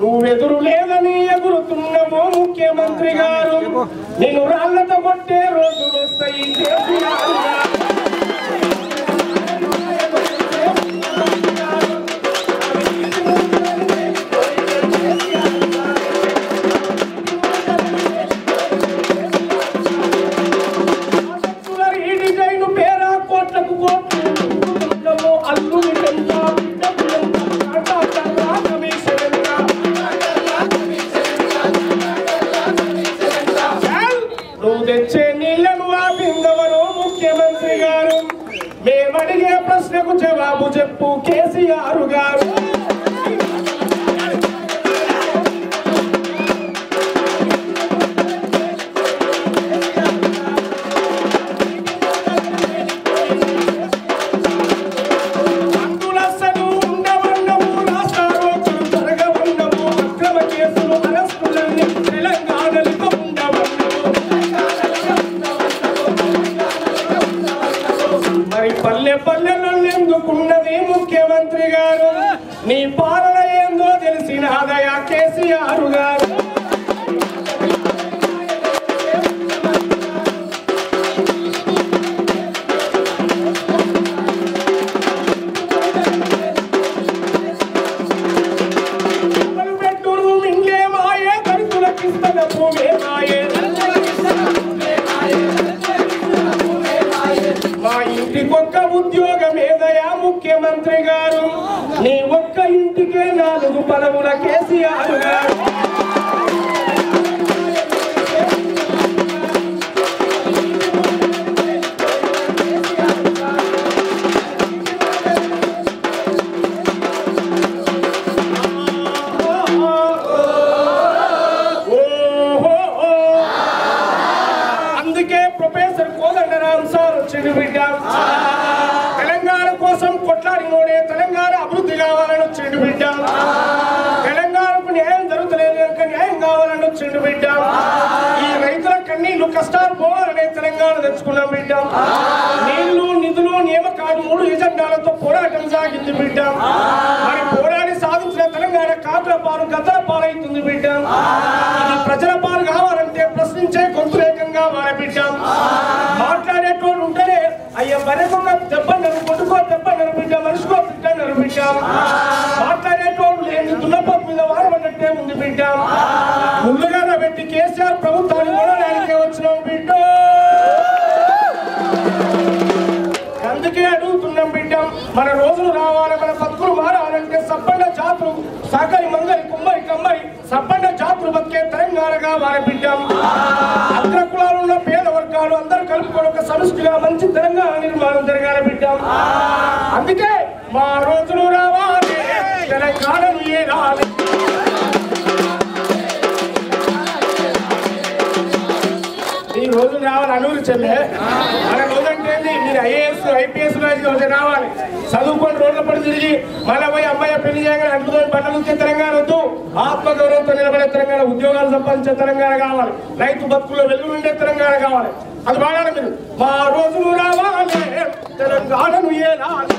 నువ్వెదురు లేదని ఎగురుతున్నామో ముఖ్యమంత్రి గారు, నేను రాళ్లతో కొట్టే రోజులు వస్తాయి కేసీఆర్ గారు. నువ్వు తెచ్చే నీళ్లను ఆపిందవరో ముఖ్యమంత్రి గారు, మేమడిగే ప్రశ్నకు జవాబు చెప్పు కేసీఆర్ గారు. పల్లె పల్లెలో ఎందుకున్నది ముఖ్యమంత్రి గారు, నీ పాలన ఏందో తెలిసిన ఆదయా కేసీఆర్ గారు. పెట్టుడు మింగే మాయే దళితులకిస్తన భూమే మాయే, మా ఇంటికొక్క ఉద్యోగం ఏదయా ముఖ్యమంత్రి గారు, నీ ఒక్క ఇంటికే 4 పదవుల కేసీఆర్ గారు. అందుకే ప్రొఫెసర్ కోదండరాం సార్ వచ్చిండు బిడ్డ, తెలంగాణ కోసం కొట్లాడినోడే తెలంగాణ అభివృద్ధి కావాలని వచ్చిండు బిడ్డ, తెలంగాణకు న్యాయం జరుగుతలేదు కనుక న్యాయం కావాలని వచ్చిండు బిడ్డ, ఈ రైతుల కన్నీళ్లు కష్టాలు పోవాలనే తెలంగాణ తెచ్చుకున్నాం బిడ్డ, నీళ్లు నిధులు నియామకాలు 3 ఎజెండాలతో పోరాటం సాగింది బిడ్డ, మరి పోరాడి సాధించిన తెలంగాణ కాపుల పాలు గతల పాలవుతుంది బిడ్డ, ఇది ప్రజల పాలు కావాలంటే ప్రశ్నించే గొంతులేకం కావాలి బిడ్డ, మాట్లాడేటోళ్ళు ఉంటేనే అయ్యా మరొక దెబ్బన్నారు కొట్టుకో దెబ్బన్నారు బిడ్డ, మనిషికో బిడ్డన్నారు బిడ్డ, మాట్లాడేటోళ్ళు లేని దున్నపప్పు మీద వాడబడ్డట్టే ఉంది బిడ్డ, ముందుగా పెట్టి కేసీఆర్ ప్రభుత్వాన్ని ఓడడానికే వచ్చినాం బిడ్డ. అందుకే అడుగుతున్నాం బిడ్డ, మన రోజులు రావాలి, మన బతుకులు మారాలంటే సబ్బండ జాతులు సాకరి మంగలి కుమ్మరి కమ్మరి సబ్బండ జాతులు బతికే తెలంగాణగా వారి బిడ్డ, అగ్ర కులాలు ఉన్న పేద వర్గాలు అందరూ కలుపుకొని ఒక సమిష్టిగా మంచి తెలంగాణ నిర్మాణం జరగాలి బిడ్డ. అందుకే మా రోజులు రావాలి, తెలంగాణను ఏరాలి. ఈ రోజు రావాలి అనూరు చెల్లె, మన రోజంటే మీరు ఐఏఎస్ IPS రావాలి, చదువుకొని రోడ్ల పడి తిరిగి మళ్ళీ పోయి అమ్మాయి పెళ్లి చేయగానే అద్భుతమైన పనులు వచ్చే తెలంగాణ వద్దు, ఆత్మగౌరవంతో నిలబడే తెలంగాణ, ఉద్యోగాలు సంపాదించే తెలంగాణ కావాలి, రైతు బతుకుల్లో వెలుగు ఉండే తెలంగాణ కావాలి. అది వాడాలి మీరు. మా రోజులు రావాలి, తెలంగాణను ఏలాలి.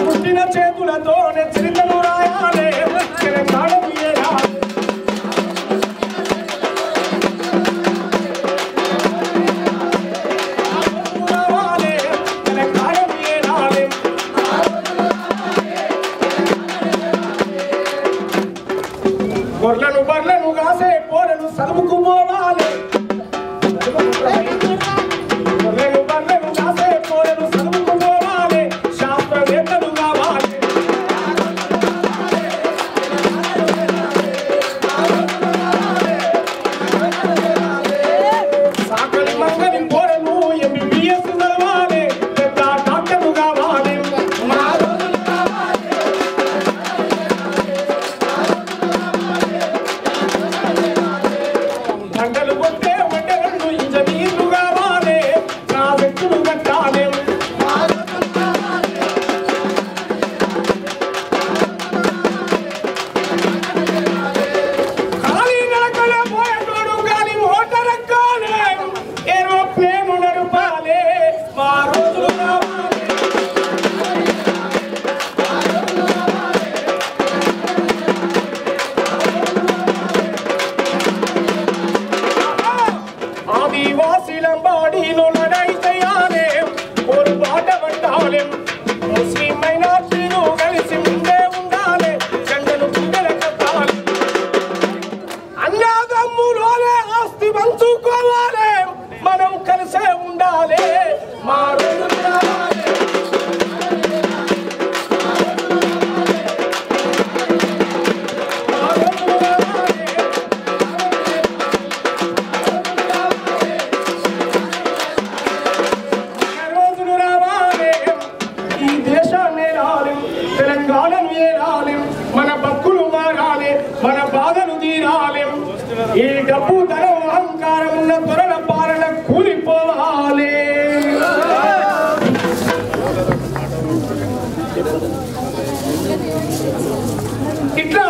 పుట్టిన చేతులతో చరిత్రను రాయాలి, తెలంగాణను ఏలాలి. గొర్రెలను బర్రెలను కాసే పోరను చదువుకోవాలి, మనం కలిసే ఉండాలి. మా రోజులు రావాలి, రోజులు రావాలి. ఈ దేశాన్ని ఏలాలి, తెలంగాణను ఏలాలి, మన బతుకులు మారాలి, మన బాధలు తీరాలి. ఈ డబ్బు ధనం అహంకారం ఉన్న త్వరల పాలన కూలిపోవాలి. ఇట్లా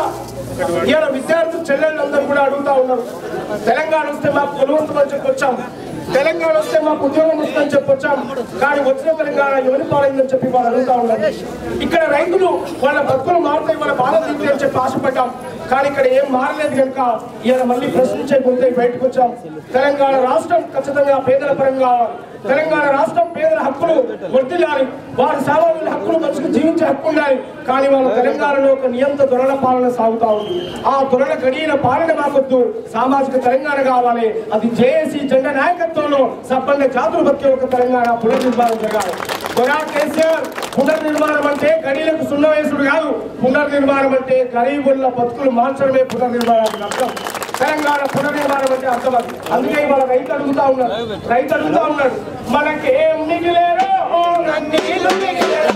ఇలా విద్యార్థులు చెల్లెళ్ళందరూ కూడా అడుగుతా ఉన్నారు, తెలంగాణ వస్తే మాకు కొలువంతమని చెప్పి వచ్చాం, తెలంగాణ వస్తే మాకు ఉద్యోగం వస్తుందని చెప్పి వచ్చాం, కానీ వచ్చిన తెలంగాణ ఎవరి పాలైందని చెప్పి వాళ్ళు అడుగుతా ఉన్నారు. ఇక్కడ రైతులు వాళ్ళ బతుకులు మారుతాయి, వాళ్ళ బాధ తీరుతాయి అని చెప్పి ఆశపడ్డాం, కానీ ఇక్కడ ఏం మారలేదు కనుక ఇలా మళ్ళీ ప్రశ్నించే గుంతే బయటకు వచ్చాం. తెలంగాణ రాష్ట్రం ఖచ్చితంగా పేదల పరంగా, తెలంగాణ రాష్ట్రం పేదల హక్కులు వర్తిల్లాలి, వారి సామాన్యుల హక్కులు మంచిగా జీవించే హక్కు ఉండాలి. కానీ వాళ్ళ తెలంగాణలో ఒక నియంత దొరల పాలన సాగుతా ఉంది. ఆ దొరల గడియన పాలన మాకొద్దు, సామాజిక తెలంగాణ కావాలి. అది జేఏసీ జెండా నాయకత్వంలో సంపన్న జాతులు బతికే ఒక తెలంగాణ పునర్నిర్మాణం జరగాలి. దొరా కేసీఆర్ పునర్నిర్మాణం అంటే గడియలకు సున్నవేసుడు కాదు, పునర్నిర్మాణం అంటే గరీబుల బతుకులు మార్చడమే పునర్నిర్మాణానికి అర్థం. తెలంగాణ పునర్నిర్మాణం అంటే అర్థం అది. అందుకే ఇవాళ రైతు అడుగుతా ఉన్నాడు, మనకేం మిగిలేరో నన్నీళ్ళు మిగిలేరో,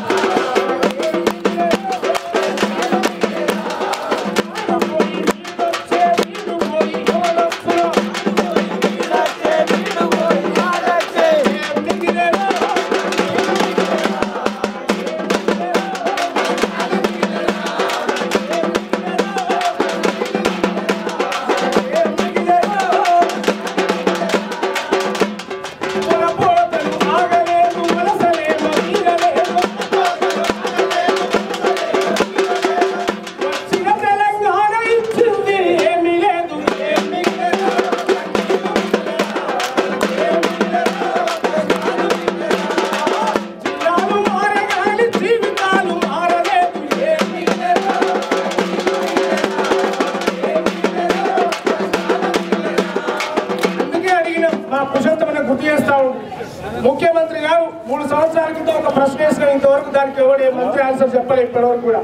ముఖ్యమంత్రి గారు 3 సంవత్సరాల క్రితం ఒక ప్రశ్న వేసిన, ఇంతవరకు దానికి ఎవరు మంత్రి ఆన్సర్ చెప్పలేదు, ఇప్పటివరకు కూడా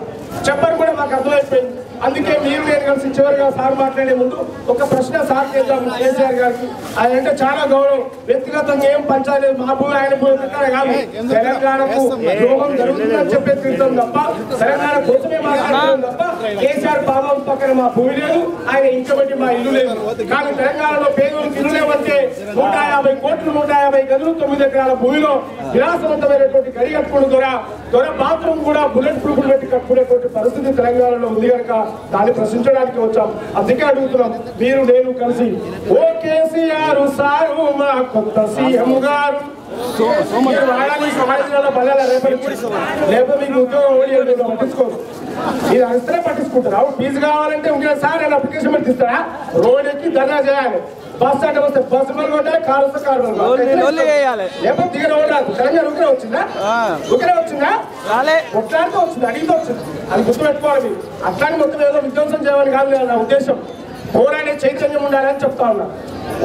చెప్పని కూడా మాకు అర్థమైపోయింది. అందుకే మీరు నేను కలిసి చివరిగా సార్ మాట్లాడే ముందు ఒక ప్రశ్న సార్ చేద్దాం కేసీఆర్ గారికి. ఆయన అంటే చాలా గౌరవం, వ్యక్తిగతంగా ఏం పంచాలేదు, మా భూమి ఆయన భూమి కాదు, తెలంగాణకు ద్రోహం జరుగుతుందని చెప్పే తిరుగుతాం తప్ప తెలంగాణ కోసమే మాట్లాడుతున్నాం తప్ప కేసీఆర్ ఫామ్ హౌస్ పక్కన మా భూమి లేదు, ఆయన ఇంకబట్టి మా ఇల్లు లేదు. కానీ తెలంగాణలో పేదలకు ఇల్లు లేవంటే 150 కోట్లు 150 గదులు 9 ఎకరాల భూమిలో విలాసవంతమైనటువంటి గడి కట్టుకుని దొర బాత్రూమ్ కూడా బుల్లెట్ ప్రూఫ్లు పెట్టి కట్టుకునేటువంటి పరిస్థితి తెలంగాణలో ఉంది కనుక దాన్ని ప్రశ్నించడానికి వచ్చాం. అందుకే అడుగుతున్నాం, మీరు నేను కలిసి ఓ కేసీఆర్ సారు మా కొత్త సీఎం గారు లేకపోతే మీకు ఉద్యోగం ఓడి పట్టించుకోరు, మీరు అరిస్తే పట్టించుకుంటారా? ఫీజు కావాలంటే ఉంటే సార్ నేను అప్లికేషన్ పెట్టిస్తారా? రోడ్ ఎక్కి ధర్నా చేయాలి, బస్ స్టాండ్ వస్తే బస్సు మళ్ళీ కొట్టాలి, కారు వస్తే కారు లేకపోతే దిగర ఓడాలి. తెలంగాణ ఉగ్రే వచ్చిందా? కొట్లాడితే వచ్చింది, అడిగితే వచ్చింది, అది గుర్తుపెట్టుకోవాలి. మీరు అట్లాంటి మొత్తం ఏదో విధ్వంసం చేయాలని కాదు నా ఉద్దేశం, పోరాడే చైతన్యం ఉండాలని చెప్తా ఉన్నా.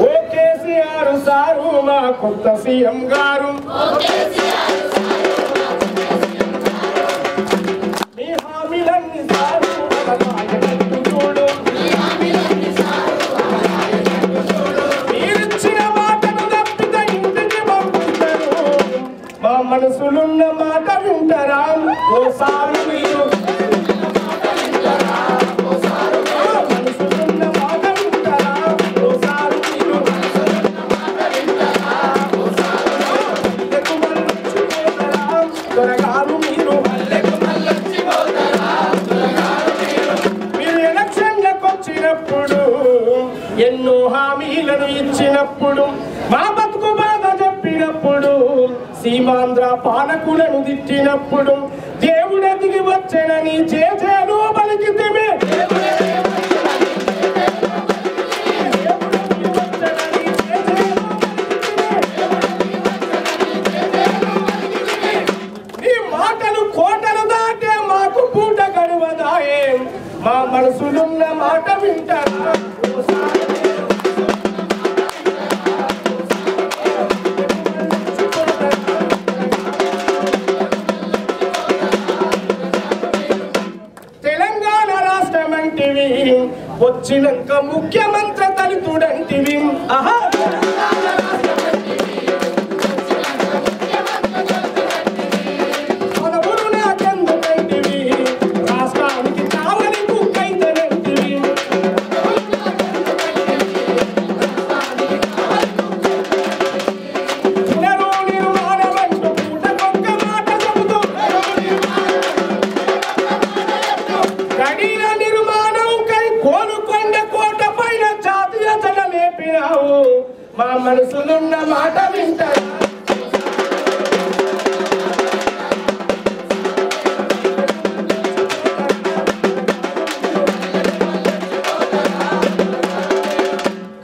ఓ కేసీఆర్ సారు మా కొత్త సీఎం గారు, మీ హామీలన్నీ సారు చూడు, మీరిచ్చిన మాటను తప్పితే ఇంటికి పంపుతారు, మా మనసులున్న మాట వింటారా? ఓ సారు మీరు ఎన్నో హామీలను ఇచ్చినప్పుడు, మా బతుకు బాధ చెప్పినప్పుడు, సీమాంధ్ర పాలకులను తిట్టినప్పుడు, దేవుడు దిగి వచ్చనని చేసేను పలికితే నీ మాటలు కోటలు దాటే మాకు పూట గడువదాయే, మా మనసులున్న మాట వింటారా? వచ్చినాక ముఖ్యమంత్రి దళితుడంటివి పదవులు నాకెందుకంటివి రాష్ట్రానికి కావలి బుక్కైతనంటివి మా మనసులున్న మాట వింటారు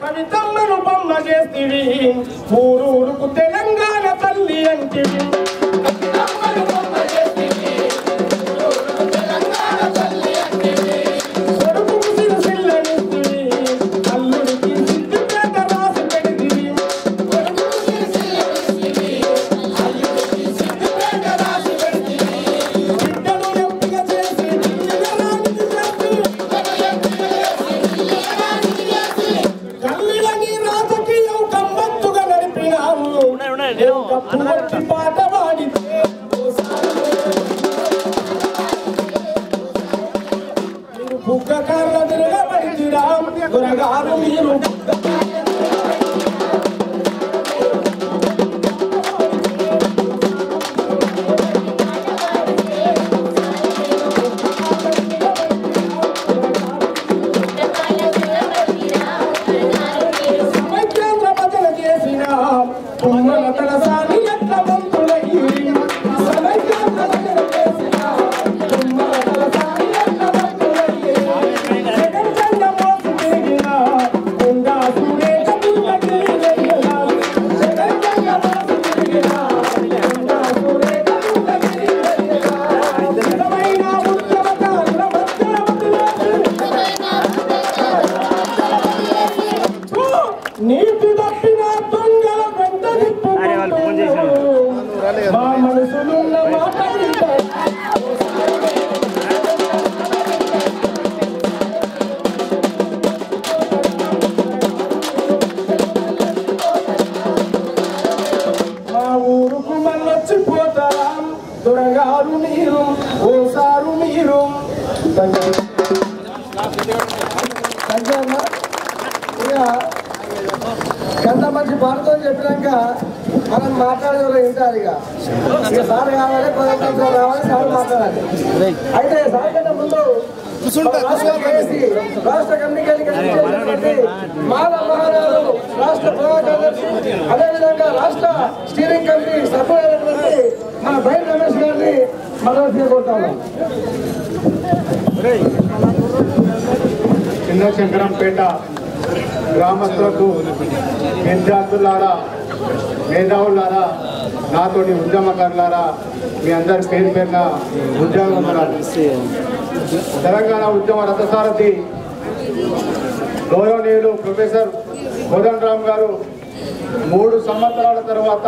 కవితమ్మను బొమ్మ చేస్తివి ఊరూరుకు తెలంగాణ తల్లి అంటివి పాట పాడితే మీరు బుగ్గ కర్ర తిరగబడిరా గురగారు మీరు సమైక్యాంధ్ర బదల చేసిన తుమ్మల తలసాని నీతి తప్పిన దొంగల వెంట మా మనసులున్న మాట మా ఊరుకు మళ్ళొచ్చిపోతారా దొరగారు మీరు ఓసారు మీరు ఎంత మంచి పాటతో చెప్పినాక మనం మాట్లాడేవారు వింటారు ఇక సార్ కావాలి పదకొండు రావాలి సార్ మాట్లాడాలి అయితే సార్ కంటే ముందు రాష్ట్ర కమ్యూనికేషన్ మాల మహారాజు రాష్ట్ర ప్రధాన కార్యదర్శి అదేవిధంగా రాష్ట్ర స్టీరింగ్ కమిటీ సభ్యులైనటువంటి మన బైర్ రమేష్ గారిని మనోజ్ఞ కోరుతాము. చిన్న శంకరంపేట గ్రామస్తులకు విద్యార్థులారా మేధావులారా నాతోటి ఉద్యమకారులారా మీ అందరి పేరు పేరున ఉద్యోగం తెలంగాణ ఉద్యమ రథసారథి గౌరవనీయులు ప్రొఫెసర్ కోదండరామ్ గారు 3 సంవత్సరాల తర్వాత